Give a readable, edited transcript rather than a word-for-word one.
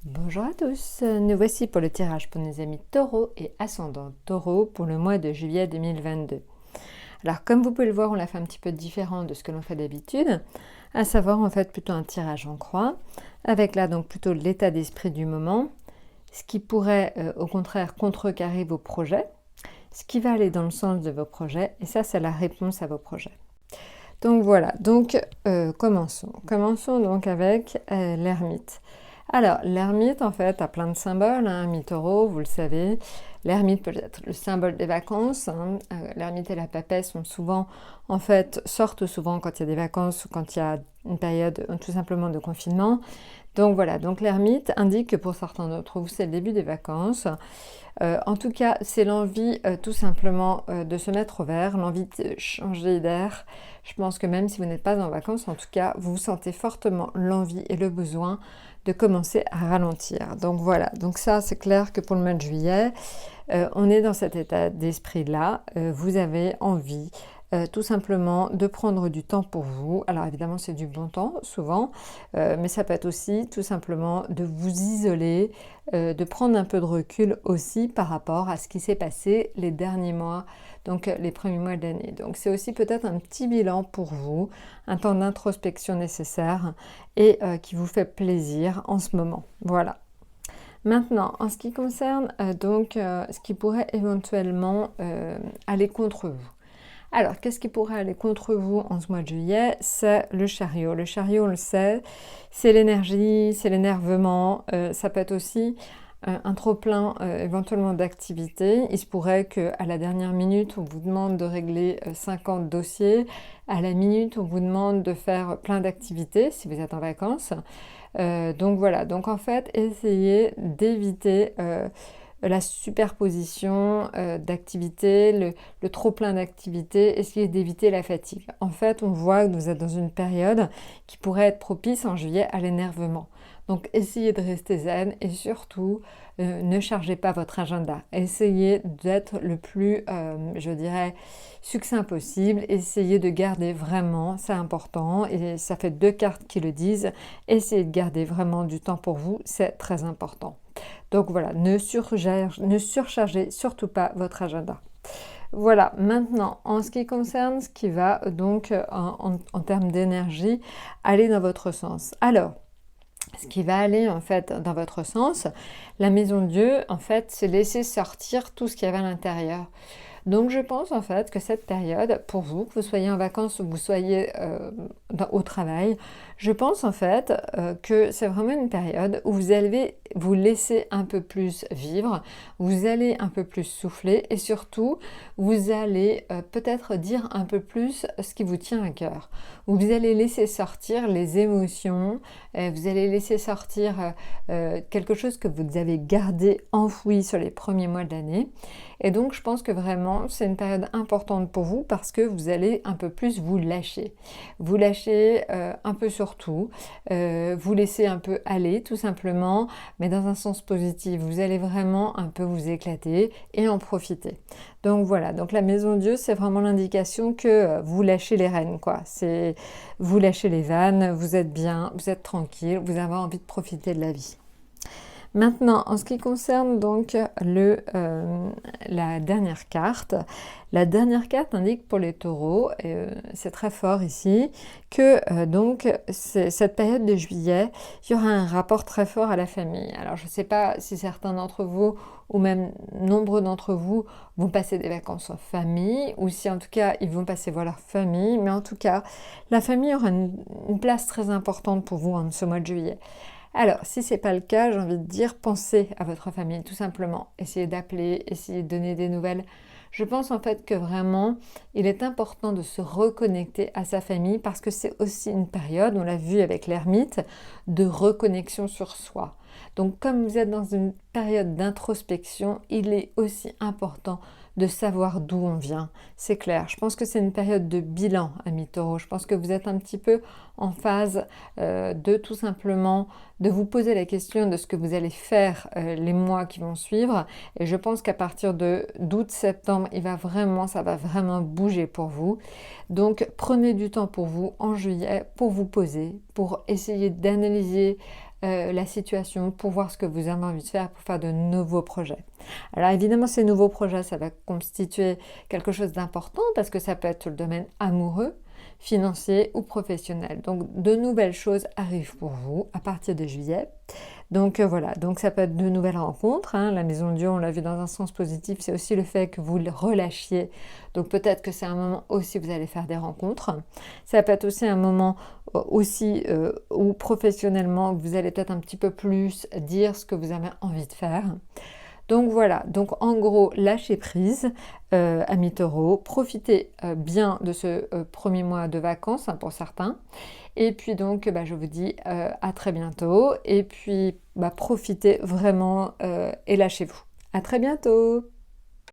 Bonjour à tous, nous voici pour le tirage pour nos amis taureaux et ascendants taureaux pour le mois de juillet 2022. Alors comme vous pouvez le voir, on l'a fait un petit peu différent de ce que l'on fait d'habitude, à savoir en fait plutôt un tirage en croix, avec là donc plutôt l'état d'esprit du moment, ce qui pourrait au contraire contrecarrer vos projets, ce qui va aller dans le sens de vos projets, et ça c'est la réponse à vos projets. Donc voilà, donc commençons. Commençons donc avec l'ermite. Alors, l'ermite, en fait, a plein de symboles, hein, mi-taureau, vous le savez. L'ermite peut être le symbole des vacances. L'ermite et la papesse sont souvent, en fait, sortent souvent quand il y a des vacances ou quand il y a une période tout simplement de confinement. Donc voilà, donc l'ermite indique que pour certains d'entre vous, c'est le début des vacances. En tout cas, c'est l'envie tout simplement de se mettre au vert, l'envie de changer d'air. Je pense que même si vous n'êtes pas en vacances, en tout cas, vous sentez fortement l'envie et le besoin de commencer à ralentir. Donc voilà, donc ça c'est clair que pour le mois de juillet, on est dans cet état d'esprit-là. Vous avez envie tout simplement de prendre du temps pour vous. Alors évidemment c'est du bon temps souvent, mais ça peut être aussi tout simplement de vous isoler, de prendre un peu de recul aussi par rapport à ce qui s'est passé les derniers mois, donc les premiers mois de l'année. Donc c'est aussi peut-être un petit bilan pour vous, un temps d'introspection nécessaire et qui vous fait plaisir en ce moment. Voilà. Maintenant, en ce qui concerne ce qui pourrait éventuellement aller contre vous. Alors, qu'est-ce qui pourrait aller contre vous en ce mois de juillet? C'est le chariot. Le chariot, on le sait, c'est l'énergie, c'est l'énervement. Ça peut être aussi un trop-plein éventuellement d'activité. Il se pourrait qu'à la dernière minute, on vous demande de régler 50 dossiers. À la minute, on vous demande de faire plein d'activités si vous êtes en vacances. Donc voilà, donc en fait, essayez d'éviter la superposition d'activités, le trop-plein d'activités, essayez d'éviter la fatigue. En fait, on voit que vous êtes dans une période qui pourrait être propice en juillet à l'énervement. Donc essayez de rester zen et surtout ne chargez pas votre agenda. Essayez d'être le plus, je dirais, succinct possible. Essayez de garder vraiment, c'est important, et ça fait 2 cartes qui le disent, essayez de garder vraiment du temps pour vous, c'est très important. Donc voilà, ne surchargez surtout pas votre agenda. Voilà, maintenant, en ce qui concerne ce qui va donc en termes d'énergie aller dans votre sens. Alors, ce qui va aller en fait dans votre sens, la maison de Dieu, en fait, c'est laisser sortir tout ce qu'il y avait à l'intérieur. Donc je pense en fait que cette période, pour vous, que vous soyez en vacances ou que vous soyez au travail, je pense en fait que c'est vraiment une période où vous allez vous laisser un peu plus vivre, vous allez un peu plus souffler et surtout vous allez peut-être dire un peu plus ce qui vous tient à cœur. Vous allez laisser sortir les émotions, vous allez laisser sortir quelque chose que vous avez gardé enfoui sur les premiers mois de l'année. Et donc je pense que vraiment c'est une période importante pour vous parce que vous allez un peu plus vous lâcher. Vous lâcher un peu sur tout, vous laisser un peu aller tout simplement, mais dans un sens positif. Vous allez vraiment un peu vous éclater et en profiter. Donc voilà, donc la maison Dieu c'est vraiment l'indication que vous lâchez les rênes, quoi. C'est vous lâchez les vannes, vous êtes bien, vous êtes tranquille, vous avez envie de profiter de la vie. Maintenant, en ce qui concerne donc la dernière carte indique pour les taureaux, c'est très fort ici, que donc cette période de juillet, il y aura un rapport très fort à la famille. Alors je ne sais pas si certains d'entre vous, ou même nombreux d'entre vous, vont passer des vacances en famille, ou si en tout cas ils vont passer voir leur famille, mais en tout cas, la famille aura une place très importante pour vous en ce mois de juillet. Alors, si ce n'est pas le cas, j'ai envie de dire, pensez à votre famille, tout simplement. Essayez d'appeler, essayez de donner des nouvelles. Je pense en fait que vraiment, il est important de se reconnecter à sa famille parce que c'est aussi une période, on l'a vu avec l'ermite, de reconnexion sur soi. Donc, comme vous êtes dans une période d'introspection, il est aussi important de savoir d'où on vient. C'est clair. Je pense que c'est une période de bilan, amis taureaux. Je pense que vous êtes un petit peu en phase de tout simplement de vous poser la question de ce que vous allez faire les mois qui vont suivre. Et je pense qu'à partir d'août-septembre, ça va vraiment bouger pour vous. Donc prenez du temps pour vous en juillet, pour vous poser, pour essayer d'analyser la situation, pour voir ce que vous avez envie de faire, pour faire de nouveaux projets. Alors évidemment, ces nouveaux projets, ça va constituer quelque chose d'important parce que ça peut être sur le domaine amoureux, financier ou professionnel. Donc de nouvelles choses arrivent pour vous à partir de juillet. Donc voilà, donc ça peut être de nouvelles rencontres, hein. La maison de Dieu, on l'a vu dans un sens positif, c'est aussi le fait que vous le relâchiez. Donc peut-être que c'est un moment aussi où vous allez faire des rencontres. Ça peut être aussi un moment aussi où professionnellement, vous allez peut-être un petit peu plus dire ce que vous avez envie de faire. Donc voilà, donc en gros, lâchez prise, amis taureaux, profitez bien de ce premier mois de vacances, hein, pour certains. Et puis donc, je vous dis à très bientôt. Et puis, profitez vraiment et lâchez-vous. À très bientôt!